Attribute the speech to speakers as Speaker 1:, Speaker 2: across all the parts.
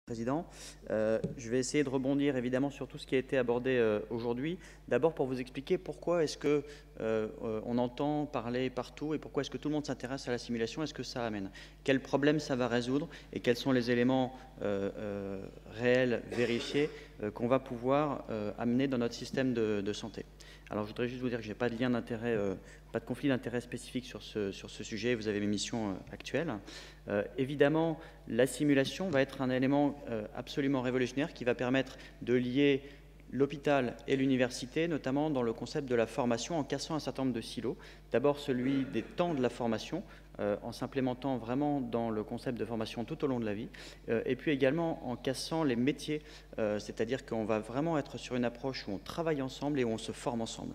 Speaker 1: Président. Je vais essayer de rebondir évidemment sur tout ce qui a été abordé aujourd'hui. D'abord pour vous expliquer pourquoi est-ce que on entend parler partout et pourquoi est-ce que tout le monde s'intéresse à la simulation, est-ce que ça amène, quels problèmes ça va résoudre et quels sont les éléments réels, vérifiés qu'on va pouvoir amener dans notre système de santé. Alors je voudrais juste vous dire que je n'ai pas de lien d'intérêt, pas de conflit d'intérêt spécifique sur ce sujet, vous avez mes missions actuelles. Évidemment, la simulation va être un élément absolument révolutionnaire qui va permettre de lier l'hôpital et l'université, notamment dans le concept de la formation, en cassant un certain nombre de silos. D'abord celui des temps de la formation, en s'implémentant vraiment dans le concept de formation tout au long de la vie, et puis également en cassant les métiers, c'est-à-dire qu'on va vraiment être sur une approche où on travaille ensemble et où on se forme ensemble,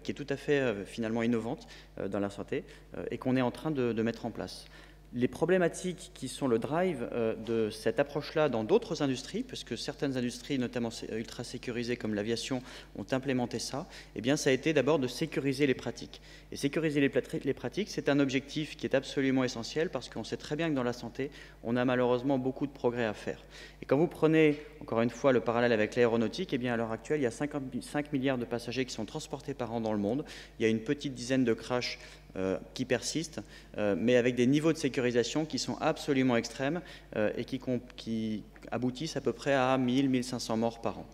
Speaker 1: qui est tout à fait finalement innovante dans la santé et qu'on est en train de mettre en place. Les problématiques qui sont le drive de cette approche-là dans d'autres industries, puisque certaines industries, notamment ultra sécurisées comme l'aviation, ont implémenté ça, eh bien ça a été d'abord de sécuriser les pratiques. Et sécuriser les pratiques, c'est un objectif qui est absolument essentiel parce qu'on sait très bien que dans la santé, on a malheureusement beaucoup de progrès à faire. Et quand vous prenez, encore une fois, le parallèle avec l'aéronautique, eh bien à l'heure actuelle, il y a 55 milliards de passagers qui sont transportés par an dans le monde. Il y a une petite dizaine de crashs qui persistent, mais avec des niveaux de sécurisation qui sont absolument extrêmes et qui aboutissent à peu près à 1000-1500 morts par an.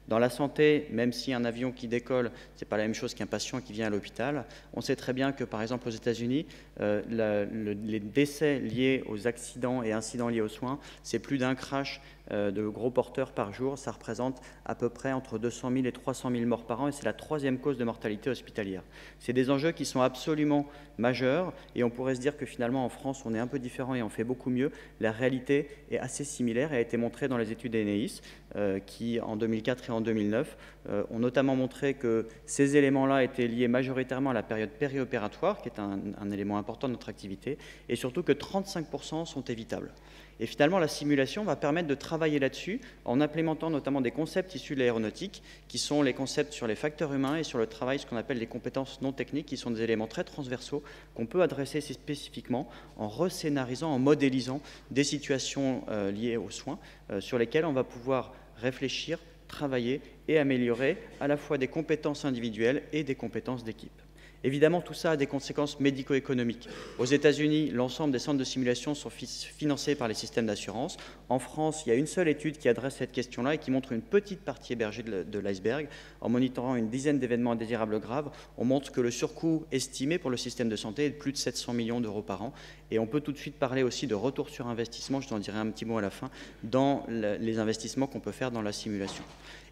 Speaker 1: Dans la santé, même si un avion qui décolle, ce n'est pas la même chose qu'un patient qui vient à l'hôpital, on sait très bien que, par exemple, aux États-Unis, les décès liés aux accidents et incidents liés aux soins, c'est plus d'un crash de gros porteurs par jour. Ça représente à peu près entre 200 000 et 300 000 morts par an et c'est la troisième cause de mortalité hospitalière. C'est des enjeux qui sont absolument majeurs et on pourrait se dire que finalement en France on est un peu différent et on fait beaucoup mieux. La réalité est assez similaire et a été montrée dans les études ENEIS qui en 2004 et en 2009 ont notamment montré que ces éléments-là étaient liés majoritairement à la période périopératoire qui est un élément important de notre activité et surtout que 35% sont évitables. Et finalement, la simulation va permettre de travailler là-dessus en implémentant notamment des concepts issus de l'aéronautique, qui sont les concepts sur les facteurs humains et sur le travail, ce qu'on appelle les compétences non techniques, qui sont des éléments très transversaux qu'on peut adresser spécifiquement en rescénarisant, en modélisant des situations liées aux soins sur lesquelles on va pouvoir réfléchir, travailler et améliorer à la fois des compétences individuelles et des compétences d'équipe. Évidemment, tout ça a des conséquences médico-économiques. Aux États-Unis, l'ensemble des centres de simulation sont financés par les systèmes d'assurance. En France, il y a une seule étude qui adresse cette question-là et qui montre une petite partie émergée de l'iceberg. En monitorant une dizaine d'événements indésirables graves, on montre que le surcoût estimé pour le système de santé est de plus de 700 millions d'euros par an. Et on peut tout de suite parler aussi de retour sur investissement, je t'en dirai un petit mot à la fin, dans les investissements qu'on peut faire dans la simulation.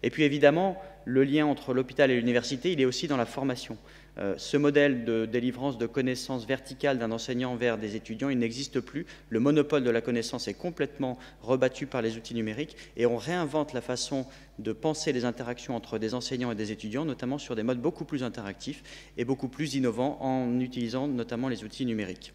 Speaker 1: Et puis évidemment, le lien entre l'hôpital et l'université, il est aussi dans la formation. Ce modèle de délivrance de connaissances verticales d'un enseignant vers des étudiants, il n'existe plus. Le monopole de la connaissance est complètement rebattu par les outils numériques et on réinvente la façon de penser les interactions entre des enseignants et des étudiants, notamment sur des modes beaucoup plus interactifs et beaucoup plus innovants en utilisant notamment les outils numériques.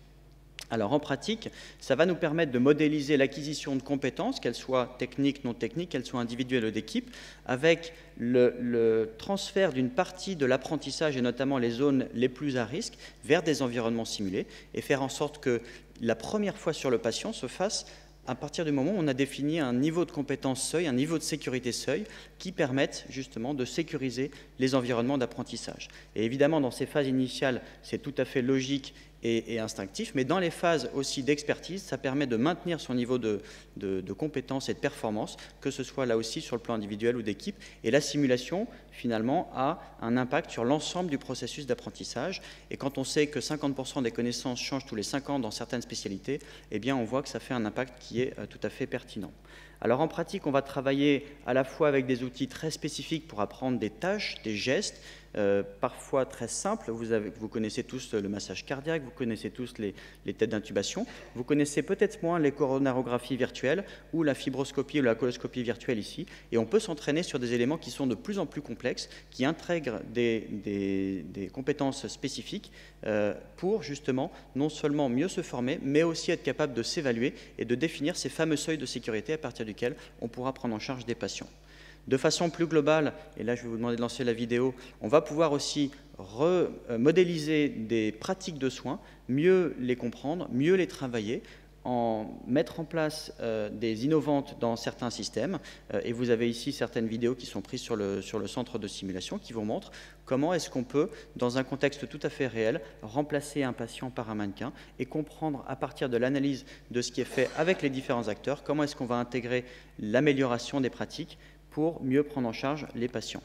Speaker 1: Alors en pratique, ça va nous permettre de modéliser l'acquisition de compétences, qu'elles soient techniques, non techniques, qu'elles soient individuelles ou d'équipe, avec le transfert d'une partie de l'apprentissage et notamment les zones les plus à risque vers des environnements simulés et faire en sorte que la première fois sur le patient se fasse à partir du moment où on a défini un niveau de compétence seuil, un niveau de sécurité seuil qui permettent justement de sécuriser les environnements d'apprentissage. Et évidemment, dans ces phases initiales, c'est tout à fait logique et instinctif, mais dans les phases aussi d'expertise, ça permet de maintenir son niveau de compétence et de performance, que ce soit là aussi sur le plan individuel ou d'équipe. Et la simulation, finalement, a un impact sur l'ensemble du processus d'apprentissage. Et quand on sait que 50% des connaissances changent tous les 5 ans dans certaines spécialités, eh bien, on voit que ça fait un impact qui est tout à fait pertinent. Alors en pratique, on va travailler à la fois avec des outils très spécifiques pour apprendre des tâches, des gestes, parfois très simples. Vous connaissez tous le massage cardiaque, vous connaissez tous les têtes d'intubation, vous connaissez peut-être moins les coronarographies virtuelles ou la fibroscopie ou la coloscopie virtuelle ici. Et on peut s'entraîner sur des éléments qui sont de plus en plus complexes, qui intègrent des compétences spécifiques pour justement non seulement mieux se former, mais aussi être capable de s'évaluer et de définir ces fameux seuils de sécurité à partir duquel on pourra prendre en charge des patients. De façon plus globale, et là je vais vous demander de lancer la vidéo, on va pouvoir aussi modéliser des pratiques de soins, mieux les comprendre, mieux les travailler, mettre en place des innovantes dans certains systèmes. Et vous avez ici certaines vidéos qui sont prises sur le centre de simulation qui vous montrent comment est-ce qu'on peut, dans un contexte tout à fait réel, remplacer un patient par un mannequin et comprendre à partir de l'analyse de ce qui est fait avec les différents acteurs, comment est-ce qu'on va intégrer l'amélioration des pratiques pour mieux prendre en charge les patients.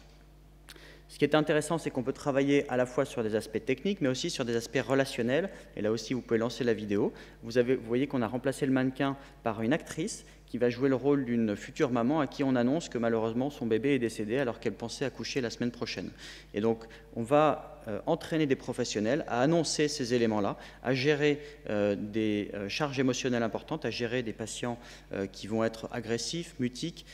Speaker 1: Ce qui est intéressant, c'est qu'on peut travailler à la fois sur des aspects techniques, mais aussi sur des aspects relationnels. Et là aussi, vous pouvez lancer la vidéo. Vous voyez qu'on a remplacé le mannequin par une actrice qui va jouer le rôle d'une future maman à qui on annonce que malheureusement son bébé est décédé alors qu'elle pensait accoucher la semaine prochaine. Et donc, on va entraîner des professionnels à annoncer ces éléments-là, à gérer des charges émotionnelles importantes, à gérer des patients qui vont être agressifs, mutiques,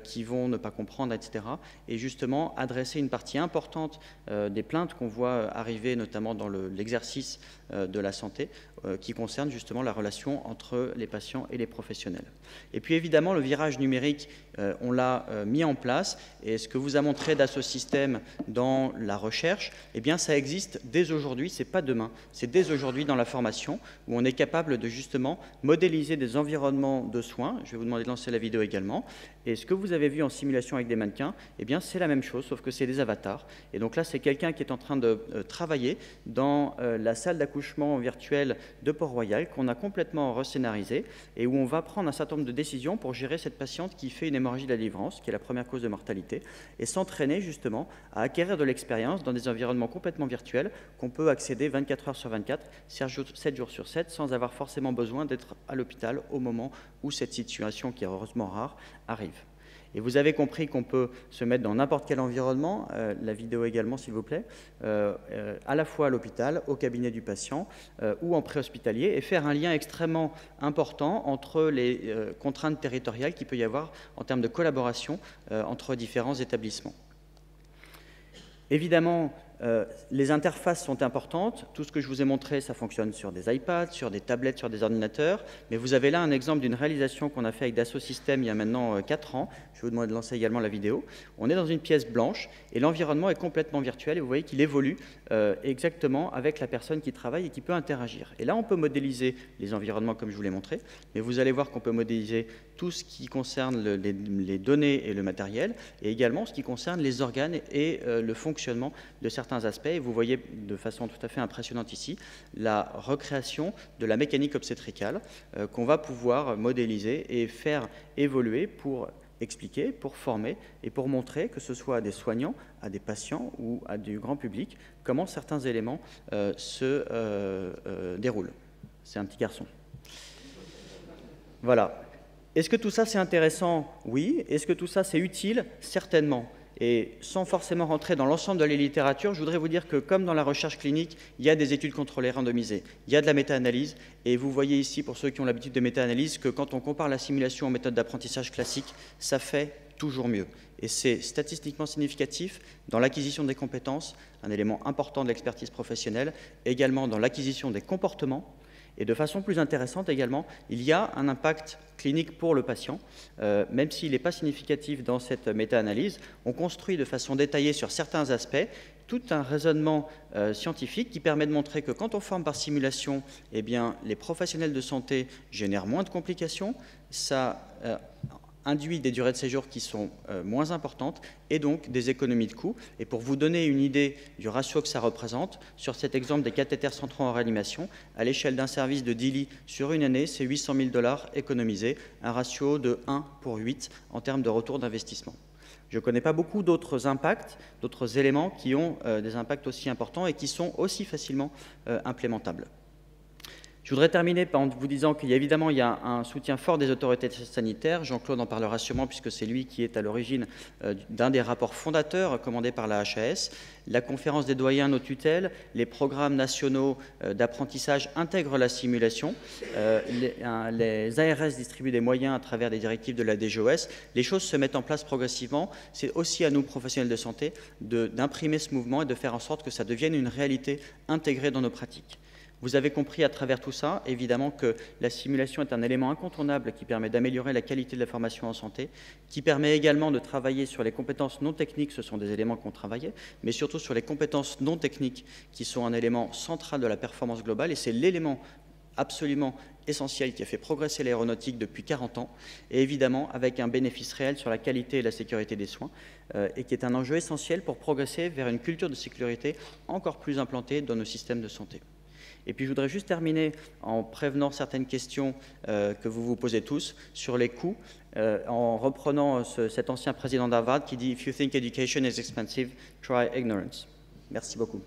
Speaker 1: qui vont ne pas comprendre, etc. Et justement, adresser une partie importante des plaintes qu'on voit arriver, notamment dans l'exercice de la santé, qui concerne justement la relation entre les patients et les professionnels. Et puis évidemment, le virage numérique, on l'a mis en place, et ce que vous a montré Dassault Systèmes dans la recherche, eh bien ça existe dès aujourd'hui, c'est pas demain, c'est dès aujourd'hui dans la formation, où on est capable de justement modéliser des environnements de soins. Je vais vous demander de lancer la vidéo également. Et ce que vous avez vu en simulation avec des mannequins, eh bien c'est la même chose, sauf que c'est des avatars. Et donc là, c'est quelqu'un qui est en train de travailler dans la salle d'accouchement virtuelle de Port-Royal, qu'on a complètement rescénarisé, et où on va prendre un certain nombre de décisions pour gérer cette patiente qui fait une hémorragie de la délivrance, qui est la première cause de mortalité, et s'entraîner justement à acquérir de l'expérience dans des environnements complètement virtuels qu'on peut accéder 24 heures sur 24, 7 jours sur 7, sans avoir forcément besoin d'être à l'hôpital au moment où cette situation, qui est heureusement rare, arrive. Et vous avez compris qu'on peut se mettre dans n'importe quel environnement, la vidéo également s'il vous plaît, à la fois à l'hôpital, au cabinet du patient ou en préhospitalier, et faire un lien extrêmement important entre les contraintes territoriales qu'il peut y avoir en termes de collaboration entre différents établissements. Évidemment, les interfaces sont importantes. Tout ce que je vous ai montré, ça fonctionne sur des iPads, sur des tablettes, sur des ordinateurs. Mais vous avez là un exemple d'une réalisation qu'on a fait avec Dassault Systèmes il y a maintenant 4 ans. Je vais vous demander de lancer également la vidéo. On est dans une pièce blanche et l'environnement est complètement virtuel. Et vous voyez qu'il évolue exactement avec la personne qui travaille et qui peut interagir. Et là, on peut modéliser les environnements comme je vous l'ai montré. Mais vous allez voir qu'on peut modéliser tout ce qui concerne les données et le matériel, et également ce qui concerne les organes et le fonctionnement de certains aspects. Et vous voyez de façon tout à fait impressionnante ici la recréation de la mécanique obstétricale qu'on va pouvoir modéliser et faire évoluer pour expliquer, pour former et pour montrer, que ce soit à des soignants, à des patients ou à du grand public, comment certains éléments se déroulent. C'est un petit garçon. Voilà. Est-ce que tout ça c'est intéressant? Oui. Est-ce que tout ça c'est utile? Certainement. Et sans forcément rentrer dans l'ensemble de la littérature, je voudrais vous dire que comme dans la recherche clinique, il y a des études contrôlées randomisées, il y a de la méta-analyse, et vous voyez ici, pour ceux qui ont l'habitude de méta-analyse, que quand on compare la simulation aux méthodes d'apprentissage classiques, ça fait toujours mieux. Et c'est statistiquement significatif dans l'acquisition des compétences, un élément important de l'expertise professionnelle, également dans l'acquisition des comportements. Et de façon plus intéressante également, il y a un impact clinique pour le patient, même s'il n'est pas significatif dans cette méta-analyse. On construit de façon détaillée sur certains aspects tout un raisonnement scientifique qui permet de montrer que quand on forme par simulation, eh bien, les professionnels de santé génèrent moins de complications, ça induit des durées de séjour qui sont moins importantes et donc des économies de coûts. Et pour vous donner une idée du ratio que ça représente, sur cet exemple des cathéters centraux en réanimation, à l'échelle d'un service de 10 lits sur une année, c'est 800 000 $ économisés, un ratio de 1 pour 8 en termes de retour d'investissement. Je ne connais pas beaucoup d'autres impacts, d'autres éléments qui ont des impacts aussi importants et qui sont aussi facilement implémentables. Je voudrais terminer en vous disant qu'il y a évidemment un soutien fort des autorités sanitaires. Jean-Claude en parlera sûrement puisque c'est lui qui est à l'origine d'un des rapports fondateurs commandés par la HAS. La conférence des doyens, nos tutelles, les programmes nationaux d'apprentissage intègrent la simulation. Les ARS distribuent des moyens à travers des directives de la DGOS. Les choses se mettent en place progressivement. C'est aussi à nous, professionnels de santé, d'imprimer ce mouvement et de faire en sorte que ça devienne une réalité intégrée dans nos pratiques. Vous avez compris à travers tout ça, évidemment, que la simulation est un élément incontournable qui permet d'améliorer la qualité de la formation en santé, qui permet également de travailler sur les compétences non techniques, ce sont des éléments qu'on travaillait, mais surtout sur les compétences non techniques qui sont un élément central de la performance globale, et c'est l'élément absolument essentiel qui a fait progresser l'aéronautique depuis 40 ans, et évidemment avec un bénéfice réel sur la qualité et la sécurité des soins, et qui est un enjeu essentiel pour progresser vers une culture de sécurité encore plus implantée dans nos systèmes de santé. Et puis je voudrais juste terminer en prévenant certaines questions que vous vous posez tous sur les coûts, en reprenant cet ancien président d'Harvard qui dit « If you think education is expensive, try ignorance ». Merci beaucoup.